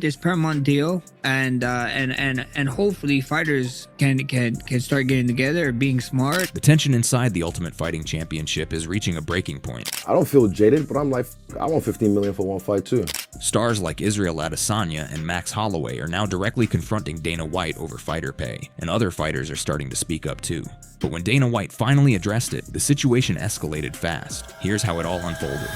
this per month deal, and hopefully fighters can start getting together, being smart. The tension inside the Ultimate Fighting Championship is reaching a breaking point. I don't feel jaded, but I'm like, I want 15 million for one fight too. Stars like Israel Adesanya and Max Holloway are now directly confronting Dana White over fighter pay, and other fighters are starting to speak up too. But when Dana White finally addressed it, the situation escalated fast. Here's how it all unfolded.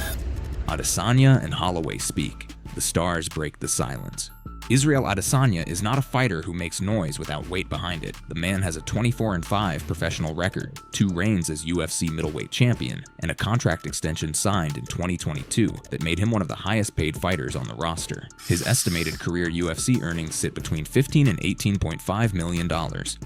Adesanya and Holloway speak. The stars break the silence. Israel Adesanya is not a fighter who makes noise without weight behind it. The man has a 24-5 professional record, 2 reigns as UFC middleweight champion, and a contract extension signed in 2022 that made him one of the highest paid fighters on the roster. His estimated career UFC earnings sit between $15 and $18.5 million,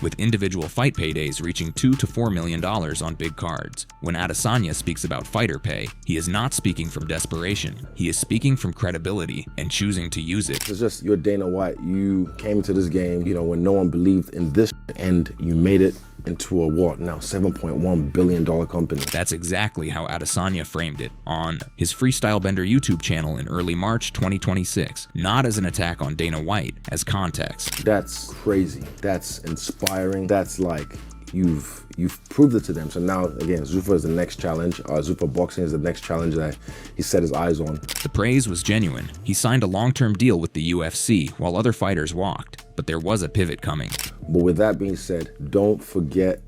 with individual fight paydays reaching $2 to $4 million on big cards. When Adesanya speaks about fighter pay, he is not speaking from desperation. He is speaking from credibility and choosing to use it. It's just, you're Dana White. You came into this game, when no one believed in this, and you made it into a what now $7.1 billion company. That's exactly how Adesanya framed it on his Freestyle Bender YouTube channel in early March 2026, not as an attack on Dana White, as context. That's crazy. That's inspiring. That's like, you've proved it to them. So now, again, Zuffa is the next challenge. Zuffa Boxing is the next challenge that he set his eyes on. The praise was genuine. He signed a long-term deal with the UFC while other fighters walked, but there was a pivot coming. But with that being said, don't forget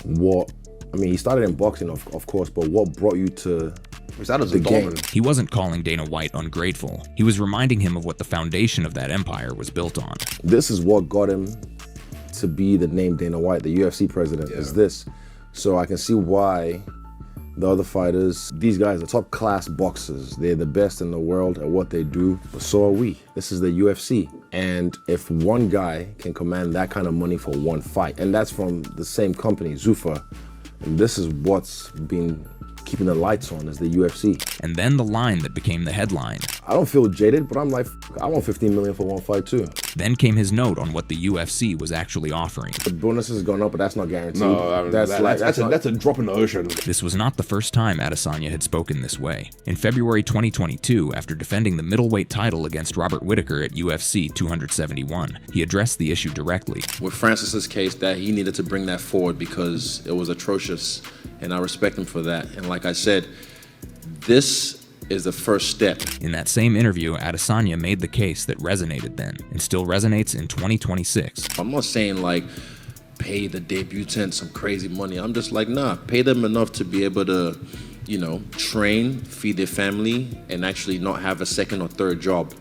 he started in boxing, of course, but what brought you to the game? He wasn't calling Dana White ungrateful. He was reminding him of what the foundation of that empire was built on. This is what got him to be the name Dana White, the UFC president, is this. So I can see why the other fighters, these guys are top class boxers. They're the best in the world at what they do, but so are we. This is the UFC. And if one guy can command that kind of money for one fight, and that's from the same company, Zuffa, and this is what's been keeping the lights on, is the UFC. And then the line that became the headline. I don't feel jaded, but I'm like, I want 15 million for one fight too. Then came his note on what the UFC was actually offering. The bonus has gone up, but that's not guaranteed. No, that's a drop in the ocean. This was not the first time Adesanya had spoken this way. In February 2022, after defending the middleweight title against Robert Whittaker at UFC 271, he addressed the issue directly. With Francis's case, that he needed to bring that forward because it was atrocious, and I respect him for that. And like I said, this is the first step. In that same interview, Adesanya made the case that resonated then and still resonates in 2026. I'm not saying like pay the debutant some crazy money. I'm just like, nah, pay them enough to be able to, train, feed their family, and actually not have a second or third job.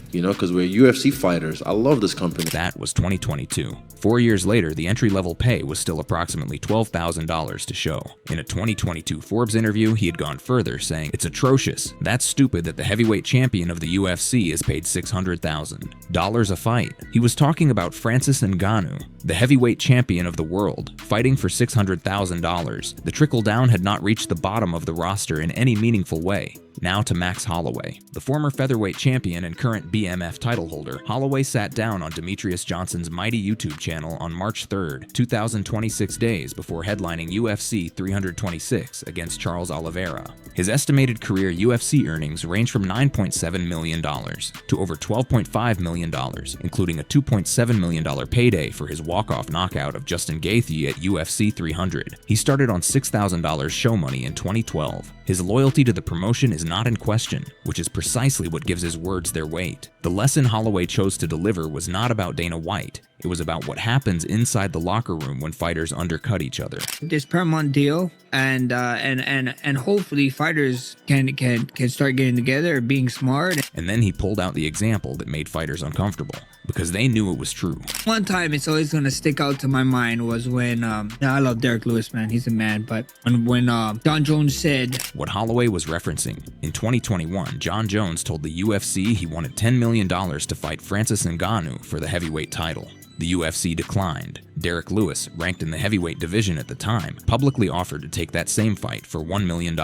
Because we're UFC fighters. I love this company. That was 2022. 4 years later, the entry-level pay was still approximately $12,000 to show. In a 2022 Forbes interview, he had gone further, saying, "It's atrocious. That's stupid that the heavyweight champion of the UFC is paid $600,000 a fight." He was talking about Francis Ngannou, the heavyweight champion of the world, fighting for $600,000. The trickle-down had not reached the bottom of the roster in any meaningful way. Now to Max Holloway. The former featherweight champion and current BMF title holder, Holloway sat down on Demetrius Johnson's mighty YouTube channel on March 3rd, 2026 days before headlining UFC 326 against Charles Oliveira. His estimated career UFC earnings range from $9.7 million to over $12.5 million, including a $2.7 million payday for his walk-off knockout of Justin Gaethje at UFC 300. He started on $6,000 show money in 2012. His loyalty to the promotion is not in question, which is precisely what gives his words their weight. The lesson Holloway chose to deliver was not about Dana White. It was about what happens inside the locker room when fighters undercut each other. This per month deal, and hopefully fighters can start getting together, being smart. And then he pulled out the example that made fighters uncomfortable, because they knew it was true. One time it's always gonna stick out to my mind was when I love Derek Lewis, man, he's a man, but when John Jones said what Holloway was referencing. In 2021, John Jones told the UFC he wanted $10 million to fight Francis Ngannou for the heavyweight title. The UFC declined. Derek Lewis, ranked in the heavyweight division at the time, publicly offered to take that same fight for $1 million.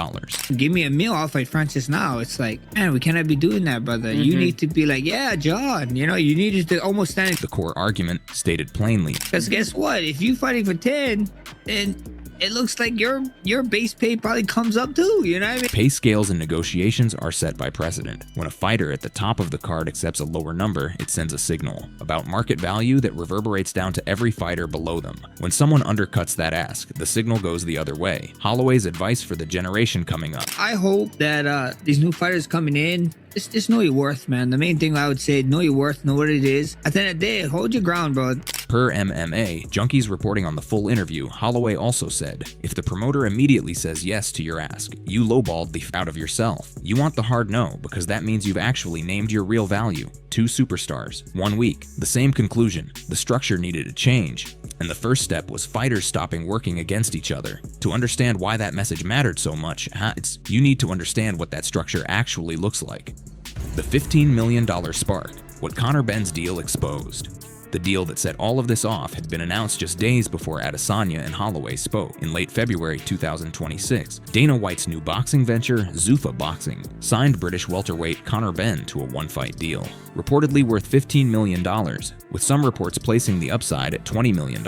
Give me a meal, I'll fight Francis now. It's like, man, we cannot be doing that, brother. You need to be like, yeah, John, you needed to almost stand. The core argument stated plainly. Because guess what? If you fighting for 10, then it looks like your base pay probably comes up too, you know what I mean? Pay scales and negotiations are set by precedent. When a fighter at the top of the card accepts a lower number, it sends a signal about market value that reverberates down to every fighter below them. When someone undercuts that ask, the signal goes the other way. Holloway's advice for the generation coming up: I hope that these new fighters coming in, just know your worth, man. The main thing I would say, know your worth, know what it is. At the end of the day, hold your ground, bro. Per MMA, junkies reporting on the full interview, Holloway also said, if the promoter immediately says yes to your ask, you lowballed the out of yourself. You want the hard no, because that means you've actually named your real value. 2 superstars, 1 week. The same conclusion. The structure needed a change. And the first step was fighters stopping working against each other. To understand why that message mattered so much, you need to understand what that structure actually looks like. The $15 million spark, what Conor Benn's deal exposed. The deal that set all of this off had been announced just days before Adesanya and Holloway spoke. In late February 2026, Dana White's new boxing venture, Zuffa Boxing, signed British welterweight Conor Benn to a one-fight deal, reportedly worth $15 million, with some reports placing the upside at $20 million.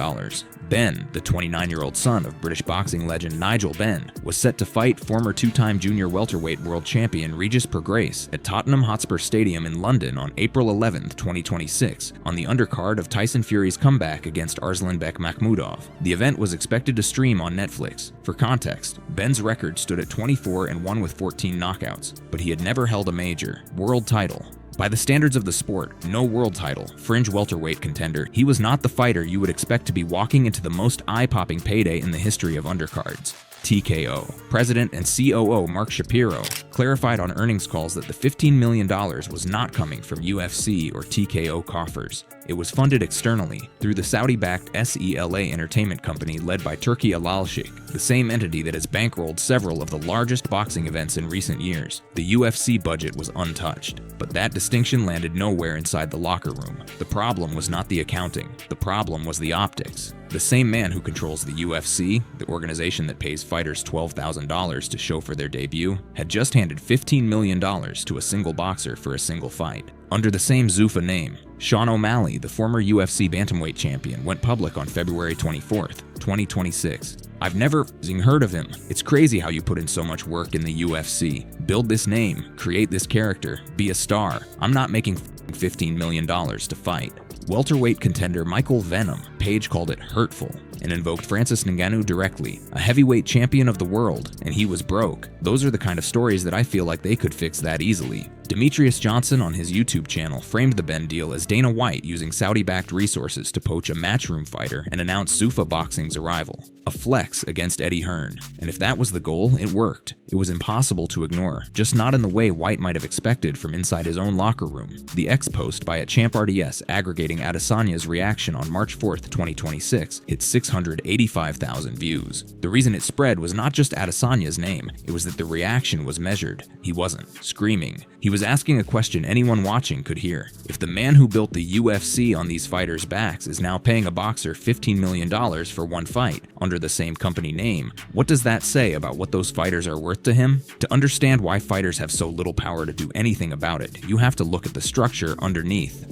Benn, the 29-year-old son of British boxing legend Nigel Benn, was set to fight former 2-time junior welterweight world champion Regis Prograis at Tottenham Hotspur Stadium in London on April 11, 2026, on the undercard of Tyson Fury's comeback against Arslanbek Makhmudov. The event was expected to stream on Netflix. For context, Benn's record stood at 24-1 with 14 knockouts, but he had never held a major world title. By the standards of the sport, no world title, fringe welterweight contender, he was not the fighter you would expect to be walking into the most eye-popping payday in the history of undercards. TKO. President and COO Mark Shapiro clarified on earnings calls that the $15 million was not coming from UFC or TKO coffers. It was funded externally through the Saudi-backed SELA entertainment company led by Turki Al-Sheikh, the same entity that has bankrolled several of the largest boxing events in recent years. The UFC budget was untouched, but that distinction landed nowhere inside the locker room. The problem was not the accounting, the problem was the optics. The same man who controls the UFC, the organization that pays fighters $12,000 to show for their debut, had just handed $15 million to a single boxer for a single fight. Under the same Zuffa name, Sean O'Malley, the former UFC bantamweight champion, went public on February 24th, 2026. I've never heard of him. It's crazy how you put in so much work in the UFC. Build this name, create this character, be a star. I'm not making $15 million to fight. Welterweight contender Michael Venom Page called it hurtful and invoked Francis Ngannou directly, a heavyweight champion of the world, and he was broke. Those are the kind of stories that I feel like they could fix that easily. Demetrius Johnson on his YouTube channel framed the Benn deal as Dana White using Saudi-backed resources to poach a matchroom fighter and announce Zuffa Boxing's arrival. A flex against Eddie Hearn. And if that was the goal, it worked. It was impossible to ignore, just not in the way White might have expected from inside his own locker room. The X post by a Champ RDS aggregating Adesanya's reaction on March 4th, 2026 hit 685,000 views. The reason it spread was not just Adesanya's name, it was that the reaction was measured. He wasn't screaming. He was asking a question anyone watching could hear. If the man who built the UFC on these fighters' backs is now paying a boxer $15 million for one fight under the same company name, what does that say about what those fighters are worth to him? To understand why fighters have so little power to do anything about it, you have to look at the structure underneath.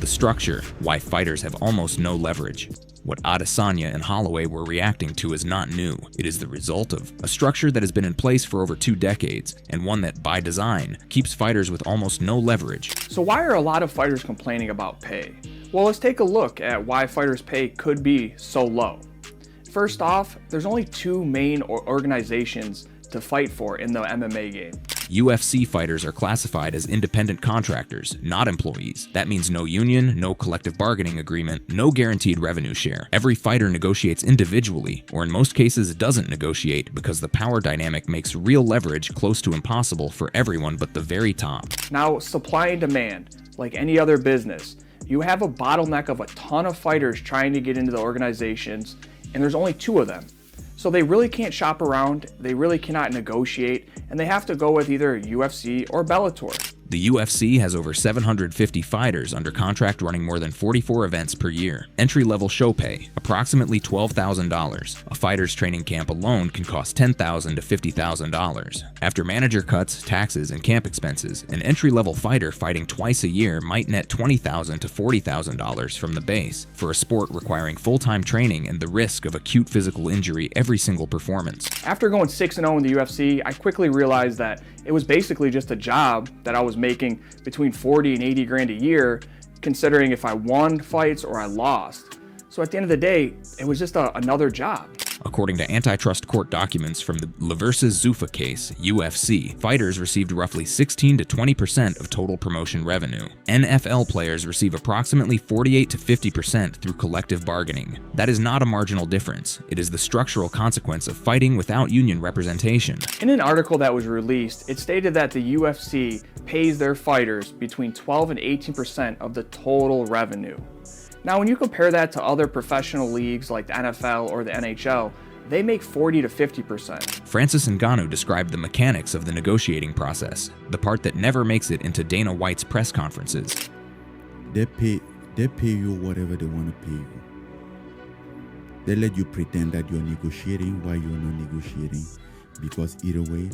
The structure, why fighters have almost no leverage. What Adesanya and Holloway were reacting to is not new. It is the result of a structure that has been in place for over 2 decades, and one that, by design, keeps fighters with almost no leverage. So why are a lot of fighters complaining about pay? Well, let's take a look at why fighters' pay could be so low. First off, there's only 2 main organizations to fight for in the MMA game. UFC fighters are classified as independent contractors, not employees. That means no union, no collective bargaining agreement, no guaranteed revenue share. Every fighter negotiates individually, or in most cases doesn't negotiate because the power dynamic makes real leverage close to impossible for everyone but the very top. Now, supply and demand, like any other business, you have a bottleneck of a ton of fighters trying to get into the organizations, and there's only 2 of them. So they really can't shop around, they really cannot negotiate, and they have to go with either UFC or Bellator. The UFC has over 750 fighters under contract running more than 44 events per year. Entry-level show pay, approximately $12,000. A fighter's training camp alone can cost $10,000 to $50,000. After manager cuts, taxes, and camp expenses, an entry-level fighter fighting twice a year might net $20,000 to $40,000 from the base, for a sport requiring full-time training and the risk of acute physical injury every single performance. After going 6-0 in the UFC, I quickly realized that it was basically just a job that I was making between 40 and 80 grand a year, considering if I won fights or I lost. So at the end of the day, it was just another job. According to antitrust court documents from the Le versus Zuffa case, UFC, fighters received roughly 16 to 20% of total promotion revenue. NFL players receive approximately 48 to 50% through collective bargaining. That is not a marginal difference. It is the structural consequence of fighting without union representation. In an article that was released, it stated that the UFC pays their fighters between 12 and 18% of the total revenue. Now, when you compare that to other professional leagues like the NFL or the NHL, they make 40 to 50%. Francis Ngannou described the mechanics of the negotiating process, the part that never makes it into Dana White's press conferences. They pay you whatever they want to pay you. They let you pretend that you're negotiating while you're not negotiating, because either way,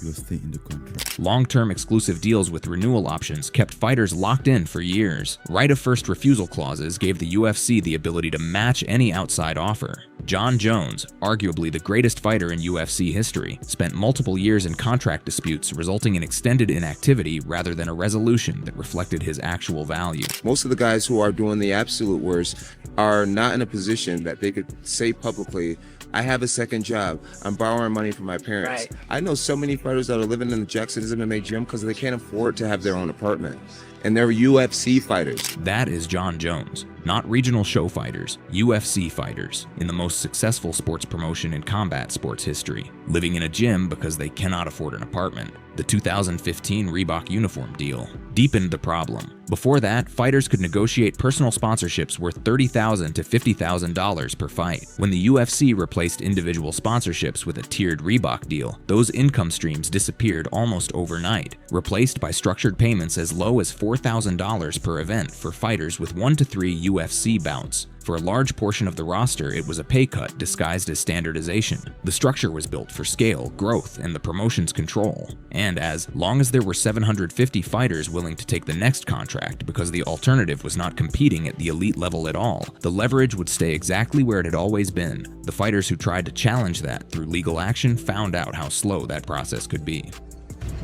you'll stay in the contract. Long-term exclusive deals with renewal options kept fighters locked in for years. Right of first refusal clauses gave the UFC the ability to match any outside offer. John Jones, arguably the greatest fighter in UFC history, spent multiple years in contract disputes resulting in extended inactivity rather than a resolution that reflected his actual value. Most of the guys who are doing the absolute worst are not in a position that they could say publicly, I have a second job. I'm borrowing money from my parents. Right. I know so many fighters that are living in the Jackson's MMA gym because they can't afford to have their own apartment. And they're UFC fighters. That is John Jones. Not regional show fighters, UFC fighters, in the most successful sports promotion in combat sports history, living in a gym because they cannot afford an apartment. The 2015 Reebok uniform deal deepened the problem. Before that, fighters could negotiate personal sponsorships worth $30,000 to $50,000 per fight. When the UFC replaced individual sponsorships with a tiered Reebok deal, those income streams disappeared almost overnight, replaced by structured payments as low as $4,000 per event for fighters with 1 to 3 UFC bouts. For a large portion of the roster, it was a pay cut disguised as standardization. The structure was built for scale, growth, and the promotion's control. And as long as there were 750 fighters willing to take the next contract because the alternative was not competing at the elite level at all, the leverage would stay exactly where it had always been. The fighters who tried to challenge that through legal action found out how slow that process could be.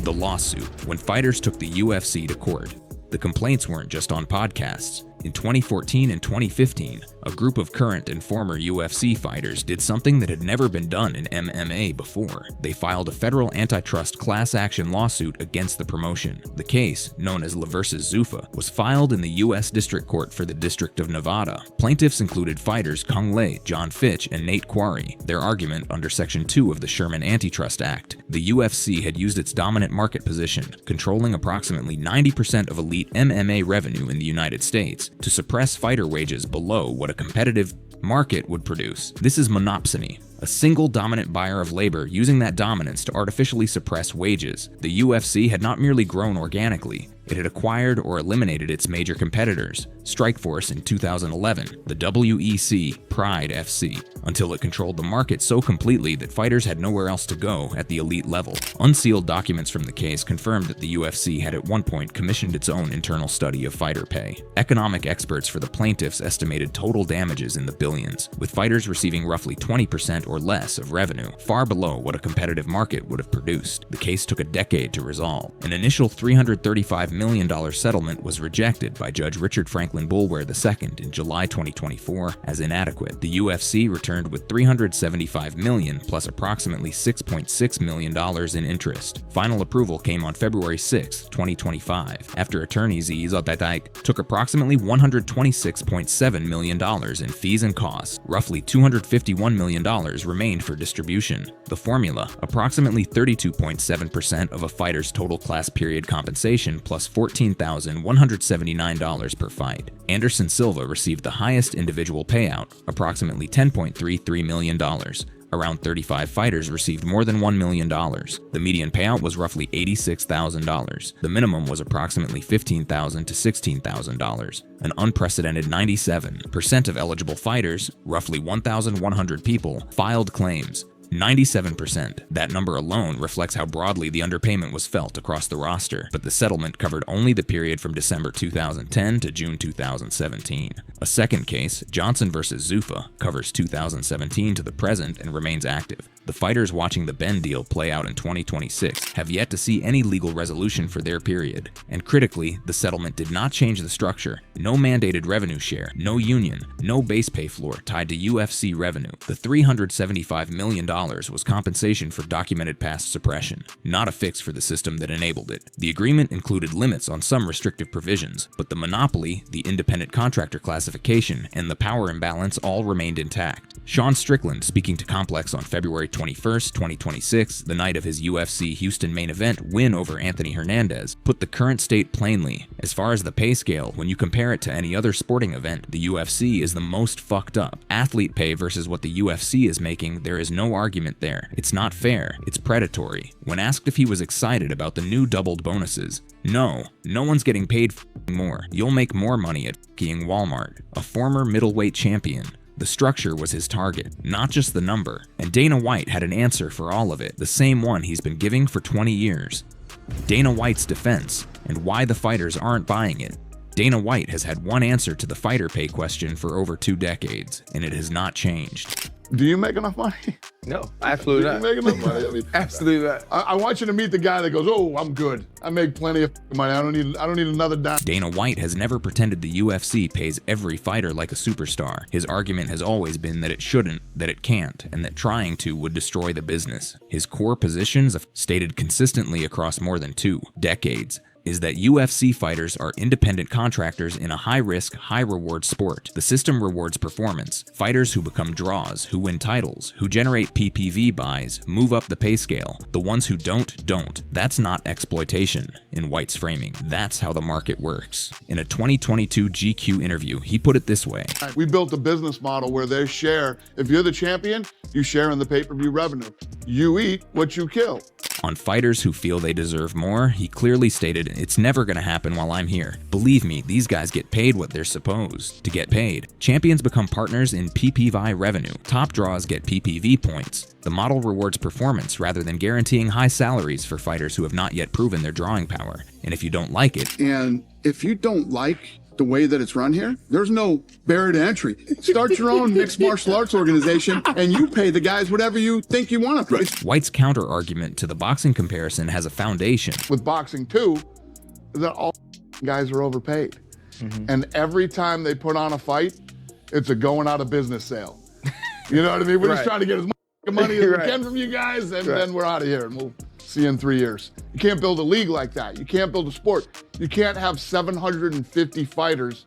The lawsuit, when fighters took the UFC to court. The complaints weren't just on podcasts. In 2014 and 2015, a group of current and former UFC fighters did something that had never been done in MMA before. They filed a federal antitrust class action lawsuit against the promotion. The case, known as Le versus Zuffa, was filed in the U.S. District Court for the District of Nevada. Plaintiffs included fighters Kung Lei, John Fitch, and Nate Quarry. Their argument under Section 2 of the Sherman Antitrust Act. The UFC had used its dominant market position, controlling approximately 90% of elite MMA revenue in the United States, to suppress fighter wages below what a competitive market would produce. This is monopsony, a single dominant buyer of labor using that dominance to artificially suppress wages. The UFC had not merely grown organically, it had acquired or eliminated its major competitors, Strikeforce in 2011, the WEC, Pride FC, until it controlled the market so completely that fighters had nowhere else to go at the elite level. Unsealed documents from the case confirmed that the UFC had at one point commissioned its own internal study of fighter pay. Economic experts for the plaintiffs estimated total damages in the billions, with fighters receiving roughly 20% or less of revenue, far below what a competitive market would have produced. The case took a decade to resolve. An initial $335 million settlement was rejected by Judge Richard Franklin Boulware II in July 2024 as inadequate. The UFC returned with $375 million plus approximately $6.6 million in interest. Final approval came on February 6, 2025, after attorneys took approximately $126.7 million in fees and costs. Roughly $251 million remained for distribution. The formula, approximately 32.7% of a fighter's total class period compensation plus $14,179 per fight. Anderson Silva received the highest individual payout, approximately $10.33 million, Around 35 fighters received more than $1 million. The median payout was roughly $86,000. The minimum was approximately $15,000 to $16,000. An unprecedented 97% of eligible fighters, roughly 1,100 people, filed claims. 97%. That number alone reflects how broadly the underpayment was felt across the roster, but the settlement covered only the period from December 2010 to June 2017. A second case, Johnson vs. Zuffa, covers 2017 to the present and remains active. The fighters watching the Ben deal play out in 2026 have yet to see any legal resolution for their period. And critically, the settlement did not change the structure. No mandated revenue share, no union, no base pay floor tied to UFC revenue. The $375 million was compensation for documented past suppression, not a fix for the system that enabled it. The agreement included limits on some restrictive provisions, but the monopoly, the independent contractor classification, and the power imbalance all remained intact. Sean Strickland, speaking to Complex on February 21st, 2026, the night of his UFC Houston main event win over Anthony Hernandez, put the current state plainly. As far as the pay scale, when you compare it to any other sporting event, the UFC is the most fucked up. Athlete pay versus what the UFC is making, there is no argument there. It's not fair, it's predatory. When asked if he was excited about the new doubled bonuses, no one's getting paid more. You'll make more money at Walmart. A former middleweight champion. The structure was his target, not just the number, and Dana White had an answer for all of it, the same one he's been giving for 20 years. Dana White's defense, and why the fighters aren't buying it. Dana White has had one answer to the fighter pay question for over 2 decades, and it has not changed. Do you make enough money? No, absolutely not. Do you make enough money? I mean, Absolutely not. I want you to meet the guy that goes, "Oh, I'm good. I make plenty of money. I don't need another dime." Dana White has never pretended the UFC pays every fighter like a superstar. His argument has always been that it shouldn't, that it can't, and that trying to would destroy the business. His core positions, stated consistently across more than 2 decades, is that UFC fighters are independent contractors in a high-risk, high-reward sport. The system rewards performance. Fighters who become draws, who win titles, who generate PPV buys, move up the pay scale. The ones who don't. That's not exploitation, in White's framing. That's how the market works. In a 2022 GQ interview, he put it this way. We built a business model where they share. If you're the champion, you share in the pay-per-view revenue. You eat what you kill. On fighters who feel they deserve more, he clearly stated, "It's never gonna happen while I'm here. Believe me, these guys get paid what they're supposed to get paid. Champions become partners in PPV revenue. Top draws get PPV points. The model rewards performance rather than guaranteeing high salaries for fighters who have not yet proven their drawing power. And if you don't like it..." And if you don't like the way that it's run here, there's no barrier to entry. Start your own mixed martial arts organization and you pay the guys whatever you think you want to pay. White's counter-argument to the boxing comparison has a foundation. With boxing too, that all guys are overpaid. And every time they put on a fight, it's a going out of business sale. You know what I mean? We're just trying to get as much money as we can from you guys, and then we're out of here, and we'll see you in 3 years. You can't build a league like that. You can't build a sport. You can't have 750 fighters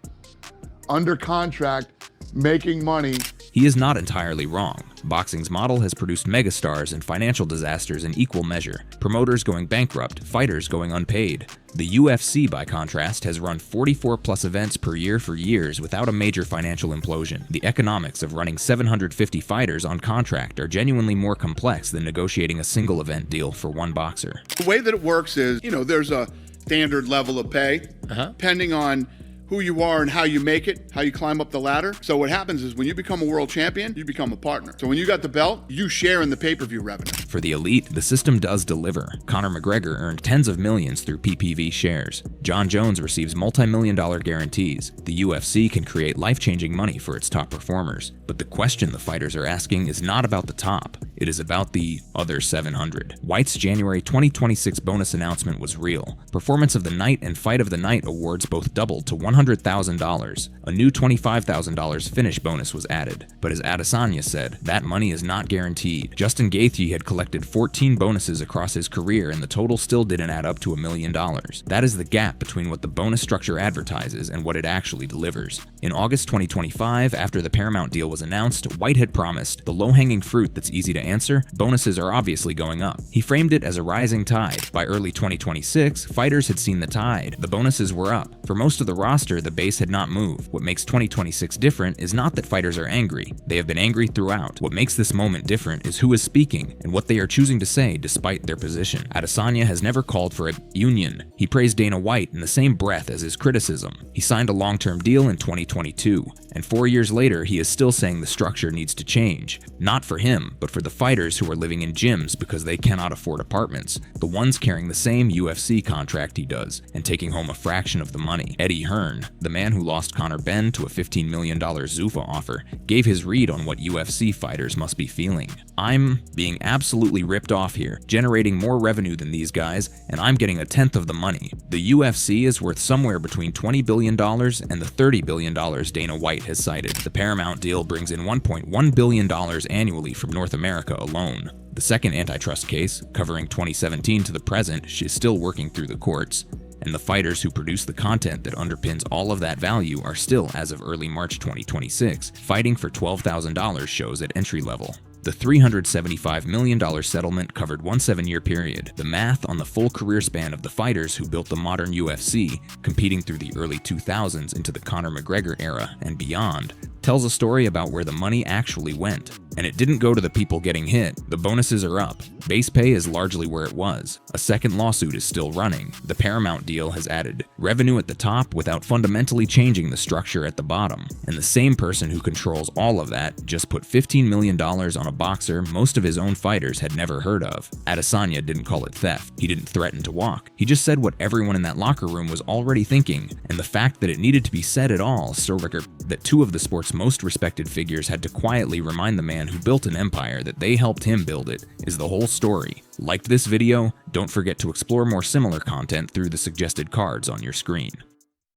under contract making money. He is not entirely wrong. Boxing's model has produced megastars and financial disasters in equal measure, promoters going bankrupt, fighters going unpaid. The UFC, by contrast, has run 44+ events per year for years without a major financial implosion. The economics of running 750 fighters on contract are genuinely more complex than negotiating a single event deal for one boxer. The way that it works is, there's a standard level of pay, depending on who you are and how you make it, how you climb up the ladder. So what happens is when you become a world champion, you become a partner. So when you got the belt, you share in the pay-per-view revenue. For the elite, the system does deliver. Conor McGregor earned tens of millions through PPV shares. John Jones receives multi-million-dollar guarantees. The UFC can create life-changing money for its top performers. But the question the fighters are asking is not about the top. It is about the other 700. White's January 2026 bonus announcement was real. Performance of the Night and Fight of the Night awards both doubled to $100,000. A new $25,000 finish bonus was added. But as Adesanya said, that money is not guaranteed. Justin Gaethje had collected 14 bonuses across his career and the total still didn't add up to $1 million. That is the gap between what the bonus structure advertises and what it actually delivers. In August 2025, after the Paramount deal was announced, White had promised, the low-hanging fruit that's easy to answer, bonuses are obviously going up. He framed it as a rising tide. By early 2026, fighters had seen the tide. The bonuses were up. For most of the roster, roster, the base had not moved. What makes 2026 different is not that fighters are angry. They have been angry throughout. What makes this moment different is who is speaking and what they are choosing to say despite their position. Adesanya has never called for a union. He praised Dana White in the same breath as his criticism. He signed a long-term deal in 2022, and 4 years later he is still saying the structure needs to change. Not for him, but for the fighters who are living in gyms because they cannot afford apartments, the ones carrying the same UFC contract he does, and taking home a fraction of the money. Eddie Hearn, the man who lost Conor Benn to a $15 million Zuffa offer, gave his read on what UFC fighters must be feeling. I'm being absolutely ripped off here, generating more revenue than these guys, and I'm getting a tenth of the money. The UFC is worth somewhere between $20 billion and the $30 billion Dana White has cited. The Paramount deal brings in $1.1 billion annually from North America alone. The second antitrust case, covering 2017 to the present, is still working through the courts, and the fighters who produce the content that underpins all of that value are still, as of early March 2026, fighting for $12,000 shows at entry level. The $375 million settlement covered one 7-year period. The math on the full career span of the fighters who built the modern UFC, competing through the early 2000s into the Conor McGregor era and beyond, tells a story about where the money actually went. And it didn't go to the people getting hit. The bonuses are up. Base pay is largely where it was. A second lawsuit is still running. The Paramount deal has added revenue at the top without fundamentally changing the structure at the bottom. And the same person who controls all of that just put $15 million on a boxer most of his own fighters had never heard of. Adesanya didn't call it theft. He didn't threaten to walk. He just said what everyone in that locker room was already thinking. And the fact that it needed to be said at all, that two of the sport's most respected figures had to quietly remind the man who built an empire that they helped him build it, is the whole story. Like this video? Don't forget to explore more similar content through the suggested cards on your screen.